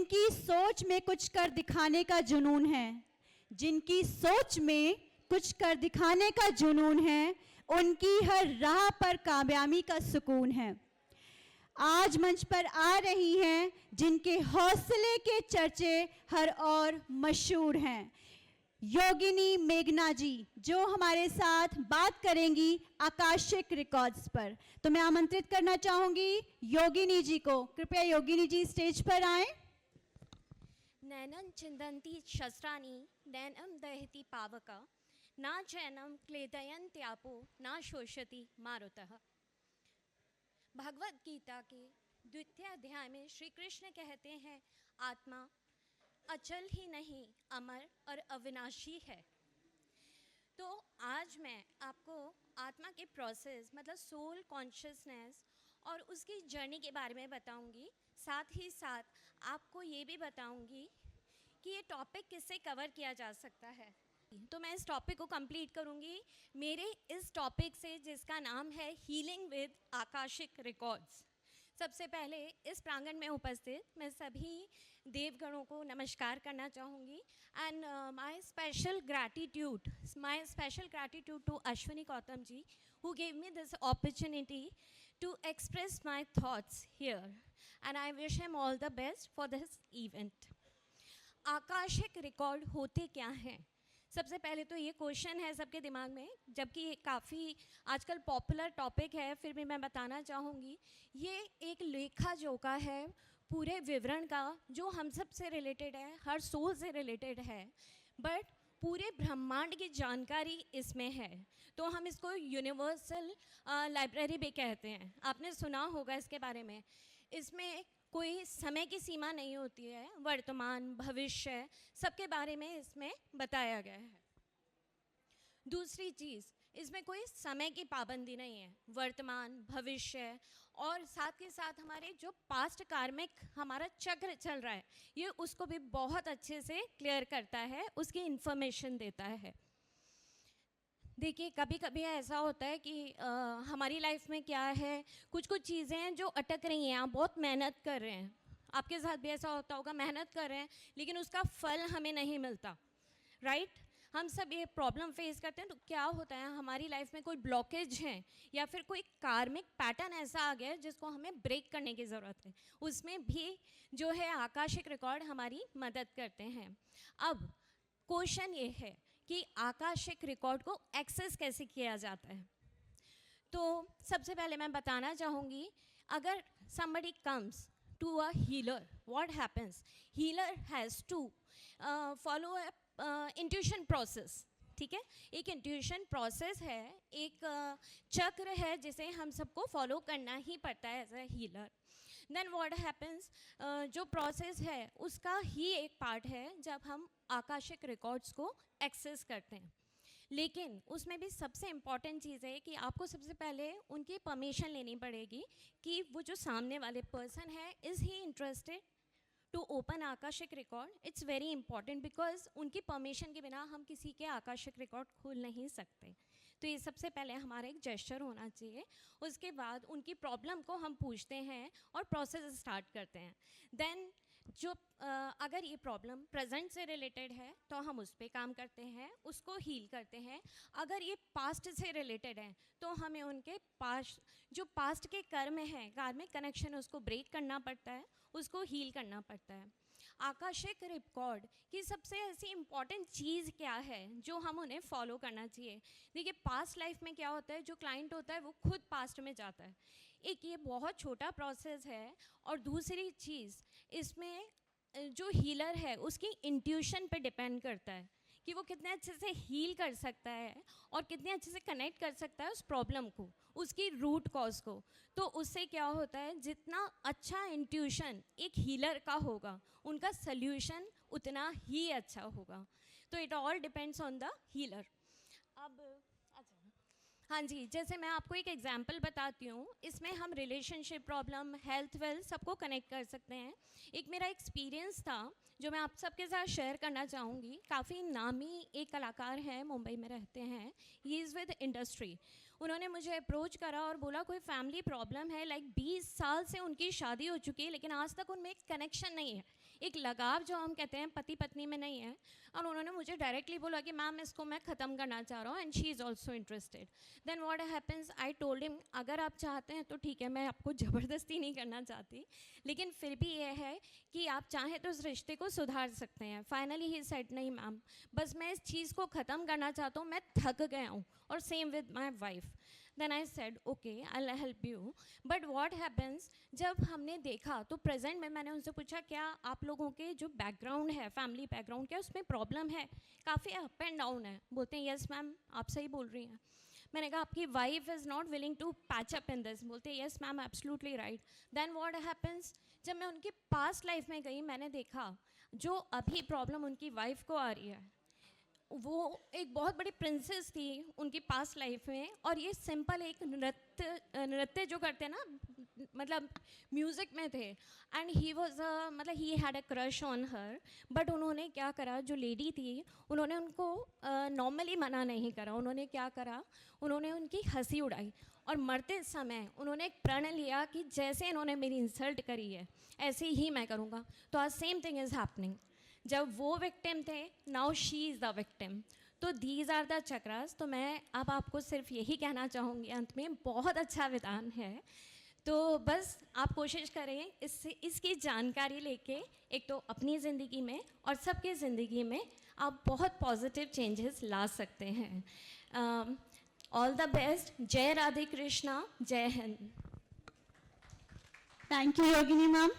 जिनकी सोच में कुछ कर दिखाने का जुनून है, जिनकी सोच में कुछ कर दिखाने का जुनून है, उनकी हर राह पर कामयाबी का सुकून है। आज मंच पर आ रही हैं जिनके हौसले के चर्चे हर और मशहूर हैं, योगिनी मेघना जी, जो हमारे साथ बात करेंगी आकाशिक रिकॉर्ड्स पर। तो मैं आमंत्रित करना चाहूंगी योगिनी जी को। कृपया योगिनी जी स्टेज पर आएं। नैनं चिन्दन्ति शस्त्राणि नैनं दहति पावक न चैनं क्लेदयन्त्यापो न शोषयति मारुतः। भगवत गीता के द्वितीय अध्याय में श्री कृष्ण कहते हैं, आत्मा अचल ही नहीं अमर और अविनाशी है। तो आज मैं आपको आत्मा के प्रोसेस मतलब सोल कॉन्शियसनेस और उसकी जर्नी के बारे में बताऊंगी। साथ ही साथ आपको ये भी बताऊंगी कि ये टॉपिक किससे कवर किया जा सकता है। तो मैं इस टॉपिक को कंप्लीट करूंगी मेरे इस टॉपिक से, जिसका नाम है हीलिंग विद आकाशिक रिकॉर्ड्स। सबसे पहले इस प्रांगण में उपस्थित मैं सभी देवगणों को नमस्कार करना चाहूँगी and my special gratitude to Ashwini Gautam ji who gave me this opportunity to express my thoughts here, and I wish him all the best for this event. Akashic record होते क्या हैं? सबसे पहले तो ये क्वेश्चन है सबके दिमाग में, जबकि ये काफ़ी आजकल पॉपुलर टॉपिक है, फिर भी मैं बताना चाहूँगी ये एक लेखा जोखा है पूरे विवरण का, जो हम सब से रिलेटेड है, हर सोल से रिलेटेड है, बट पूरे ब्रह्मांड की जानकारी इसमें है। तो हम इसको यूनिवर्सल लाइब्रेरी भी कहते हैं। आपने सुना होगा इसके बारे में। इसमें कोई समय की सीमा नहीं होती है, वर्तमान भविष्य सबके बारे में इसमें बताया गया है। दूसरी चीज़, इसमें कोई समय की पाबंदी नहीं है, वर्तमान भविष्य और साथ के साथ हमारे जो पास्ट कार्मिक हमारा चक्र चल रहा है, ये उसको भी बहुत अच्छे से क्लियर करता है, उसकी इन्फॉर्मेशन देता है। देखिए, कभी कभी ऐसा होता है कि हमारी लाइफ में क्या है, कुछ कुछ चीज़ें हैं जो अटक रही हैं, आप बहुत मेहनत कर रहे हैं, आपके साथ भी ऐसा होता होगा, मेहनत कर रहे हैं लेकिन उसका फल हमें नहीं मिलता, राइट? हम सब ये प्रॉब्लम फेस करते हैं। तो क्या होता है, हमारी लाइफ में कोई ब्लॉकेज है या फिर कोई कार्मिक पैटर्न ऐसा आ गया है जिसको हमें ब्रेक करने की ज़रूरत है। उसमें भी जो है आकाशिक रिकॉर्ड हमारी मदद करते हैं। अब क्वेश्चन ये है कि आकाशिक रिकॉर्ड को एक्सेस कैसे किया जाता है। तो सबसे पहले मैं बताना चाहूँगी, अगर somebody comes to a healer, what happens? Healer has to follow a intuition process, ठीक है? एक इंट्यूशन प्रोसेस है, एक चक्र है जिसे हम सबको फॉलो करना ही पड़ता है as a healer. Then what happens, जो प्रोसेस है उसका ही एक पार्ट है जब हम आकाशिक रिकॉर्ड्स को एक्सेस करते हैं। लेकिन उसमें भी सबसे इम्पॉर्टेंट चीज़ है कि आपको सबसे पहले उनकी परमिशन लेनी पड़ेगी कि वो जो सामने वाले पर्सन है, is he interested to open akashic record. It's very important because उनकी परमिशन के बिना हम किसी के आकाशिक रिकॉर्ड खोल नहीं सकते। तो ये सबसे पहले हमारा एक जेस्चर होना चाहिए। उसके बाद उनकी प्रॉब्लम को हम पूछते हैं और प्रोसेस स्टार्ट करते हैं। देन जो अगर ये प्रॉब्लम प्रेजेंट से रिलेटेड है तो हम उस पर काम करते हैं, उसको हील करते हैं। अगर ये पास्ट से रिलेटेड है तो हमें उनके पास्ट के कर्म हैं, कार्मिक कनेक्शन, उसको ब्रेक करना पड़ता है, उसको हील करना पड़ता है। आकाशिक रिकॉर्ड की सबसे ऐसी इम्पॉर्टेंट चीज़ क्या है जो हम उन्हें फॉलो करना चाहिए। देखिए, पास्ट लाइफ में क्या होता है, जो क्लाइंट होता है वो खुद पास्ट में जाता है। एक ये बहुत छोटा प्रोसेस है। और दूसरी चीज़, इसमें जो हीलर है उसकी इंट्यूशन पे डिपेंड करता है कि वो कितने अच्छे से हील कर सकता है और कितने अच्छे से कनेक्ट कर सकता है उस प्रॉब्लम को, उसकी रूट कॉज को। तो उससे क्या होता है, जितना अच्छा इंट्यूशन एक हीलर का होगा, उनका सल्यूशन उतना ही अच्छा होगा। तो it all depends on the healer. अब अच्छा, हाँ जी, जैसे मैं आपको एक एग्जांपल बताती हूँ, इसमें हम रिलेशनशिप प्रॉब्लम, हेल्थ, वेल्थ सबको कनेक्ट कर सकते हैं। एक मेरा एक्सपीरियंस था जो मैं आप सबके साथ शेयर करना चाहूँगी। काफ़ी नामी एक कलाकार हैं, मुंबई में रहते हैं, ही इज़ विद इंडस्ट्री। उन्होंने मुझे अप्रोच करा और बोला कोई फैमिली प्रॉब्लम है, लाइक 20 साल से उनकी शादी हो चुकी है लेकिन आज तक उनमें एक कनेक्शन नहीं है, एक लगाव जो हम कहते हैं पति पत्नी में नहीं है, और उन्होंने मुझे डायरेक्टली बोला कि मैम इसको मैं ख़त्म करना चाह रहा हूँ and she is also interested. Then what happens, I told him अगर आप चाहते हैं तो ठीक है, मैं आपको ज़बरदस्ती नहीं करना चाहती, लेकिन फिर भी ये है कि आप चाहें तो इस रिश्ते को सुधार सकते हैं. फाइनली ही सेड नहीं मैम, बस मैं इस चीज़ को ख़त्म करना चाहता हूँ, मैं थक गया हूँ, और same with my wife. Then I said okay I will help you. But what happens, जब हमने देखा तो प्रेजेंट में मैंने उनसे पूछा क्या आप लोगों के जो बैकग्राउंड है, फैमिली बैकग्राउंड, क्या उसमें प्रॉब्लम है, काफ़ी अप एंड डाउन है. बोलते हैं यस मैम आप सही बोल रही हैं. मैंने कहा आपकी wife is not willing to patch up in this. बोलते हैं yes ma'am absolutely right. Then what happens, जब मैं उनकी पास्ट लाइफ में गई, मैंने देखा जो अभी प्रॉब्लम उनकी वाइफ को आ रही है, वो एक बहुत बड़ी प्रिंसेस थी उनकी पास्ट लाइफ में, और ये सिंपल एक नृत्य जो करते हैं ना, मतलब म्यूज़िक में थे, एंड ही वॉज मतलब he had a crush on her. But उन्होंने क्या करा, जो लेडी थी उन्होंने उनको नॉर्मली मना नहीं करा. उन्होंने क्या करा, उन्होंने उनकी हंसी उड़ाई, और मरते समय उन्होंने एक प्रण लिया कि जैसे इन्होंने मेरी इंसल्ट करी है ऐसे ही मैं करूँगा. तो आज सेम थिंग इज़ हैपनिंग. जब वो विक्टिम थे, now she is the victim. तो दीज आर द चक्रास. तो मैं अब आपको सिर्फ यही कहना चाहूँगी अंत में, बहुत अच्छा विधान है, तो बस आप कोशिश करें इसकी जानकारी लेके एक तो अपनी ज़िंदगी में और सबके ज़िंदगी में आप बहुत पॉजिटिव चेंजेस ला सकते हैं. All the best. जय राधे कृष्णा, जय Hind. Thank you Yogini ma'am.